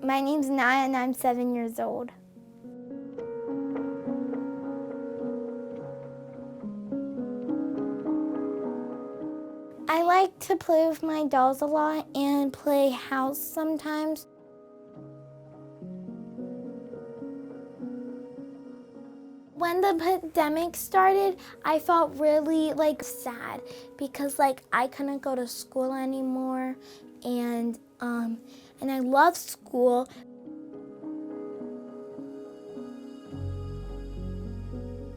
My name's Naya and I'm 7 years old. I like to play with my dolls a lot and play house sometimes. When the pandemic started, I felt really sad because I couldn't go to school anymore, and I love school.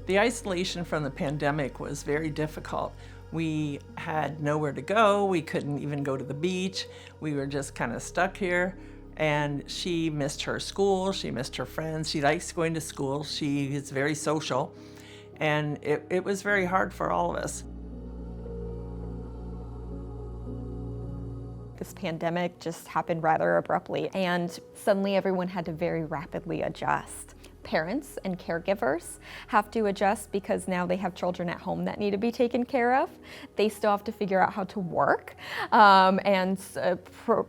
The isolation from the pandemic was very difficult. We had nowhere to go. We couldn't even go to the beach. We were just kind of stuck here. And she missed her school. She missed her friends. She likes going to school. She is very social. And it was very hard for all of us. This pandemic just happened rather abruptly, and suddenly everyone had to very rapidly adjust. Parents and caregivers have to adjust because now they have children at home that need to be taken care of. They still have to figure out how to work and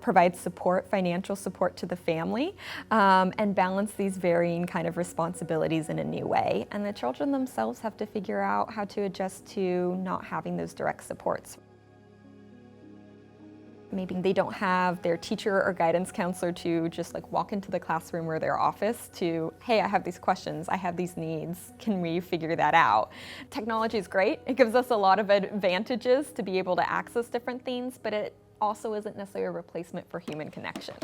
provide support, financial support to the family, and balance these varying kind of responsibilities in a new way. And the children themselves have to figure out how to adjust to not having those direct supports. Maybe they don't have their teacher or guidance counselor to just walk into the classroom or their office to, hey, I have these questions, I have these needs, can we figure that out? Technology is great. It gives us a lot of advantages to be able to access different things, but it also isn't necessarily a replacement for human connection.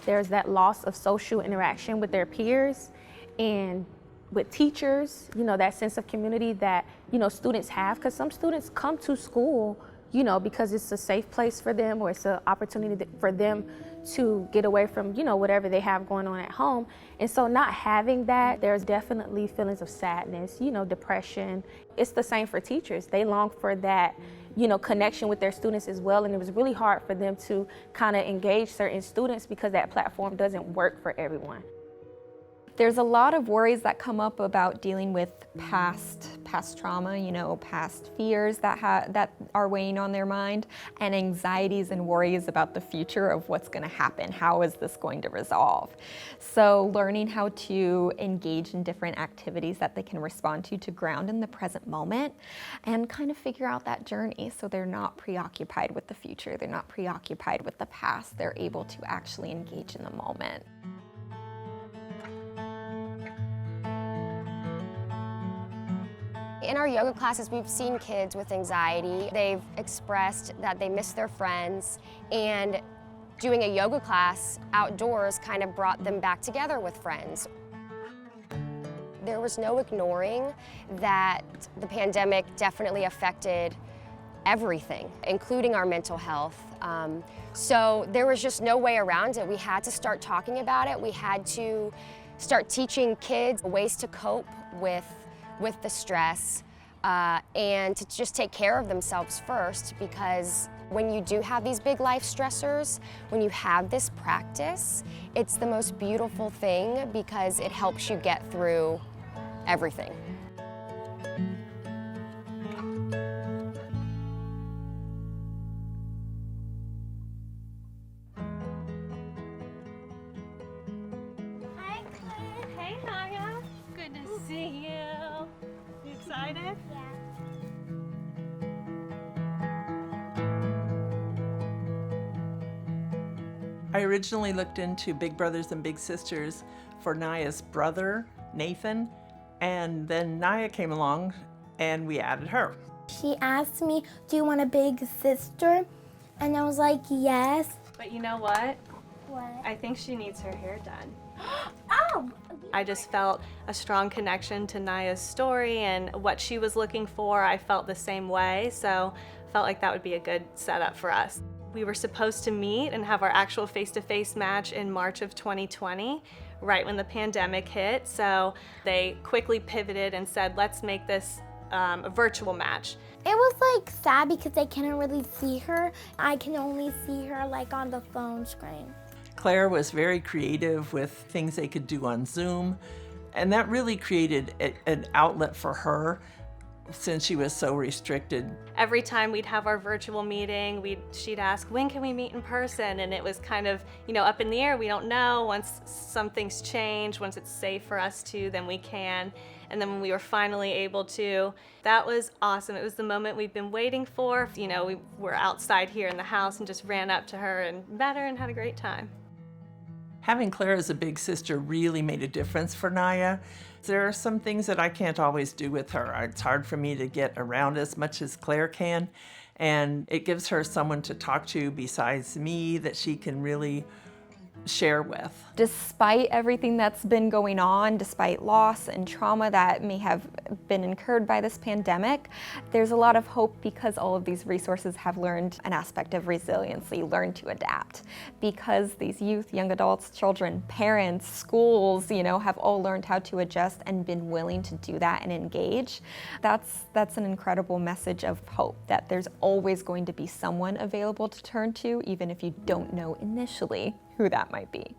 There's that loss of social interaction with their peers and with teachers, that sense of community that, students have, because some students come to school, because it's a safe place for them, or it's an opportunity for them to get away from, whatever they have going on at home. And so not having that, there's definitely feelings of sadness, depression. It's the same for teachers. They long for that, connection with their students as well. And it was really hard for them to kind of engage certain students because that platform doesn't work for everyone. There's a lot of worries that come up about dealing with past trauma, past fears that are weighing on their mind, and anxieties and worries about the future of what's going to happen. How is this going to resolve? So learning how to engage in different activities that they can respond to ground in the present moment and kind of figure out that journey so they're not preoccupied with the future, they're not preoccupied with the past, they're able to actually engage in the moment. In our yoga classes, we've seen kids with anxiety. They've expressed that they miss their friends, and doing a yoga class outdoors kind of brought them back together with friends. There was no ignoring that the pandemic definitely affected everything, including our mental health. So there was just no way around it. We had to start talking about it. We had to start teaching kids ways to cope with the stress and to just take care of themselves first, because when you do have these big life stressors, when you have this practice, it's the most beautiful thing because it helps you get through everything. Hi, Claire. Hey, Naya. Good to see you. You excited? Yeah. I originally looked into Big Brothers and Big Sisters for Naya's brother, Nathan, and then Naya came along and we added her. She asked me, do you want a big sister? And I was like, yes. But you know what? What? I think she needs her hair done. Oh! I just felt a strong connection to Naya's story and what she was looking for. I felt the same way, so felt like that would be a good setup for us. We were supposed to meet and have our actual face-to-face match in March of 2020, right when the pandemic hit. So they quickly pivoted and said, let's make this a virtual match. It was sad because I couldn't really see her. I can only see her on the phone screen. Claire was very creative with things they could do on Zoom, and that really created an outlet for her since she was so restricted. Every time we'd have our virtual meeting, she'd ask, when can we meet in person? And it was kind of, up in the air. We don't know. Once something's changed, once it's safe for us to, then we can. And then when we were finally able to, that was awesome. It was the moment we've been waiting for. We were outside here in the house and just ran up to her and met her and had a great time. Having Claire as a big sister really made a difference for Naya. There are some things that I can't always do with her. It's hard for me to get around as much as Claire can, and it gives her someone to talk to besides me that she can really share with. Despite everything that's been going on, despite loss and trauma that may have been incurred by this pandemic, there's a lot of hope because all of these resources have learned an aspect of resiliency, learned to adapt. Because these youth, young adults, children, parents, schools, have all learned how to adjust and been willing to do that and engage. That's an incredible message of hope, that there's always going to be someone available to turn to, even if you don't know initially who that might be.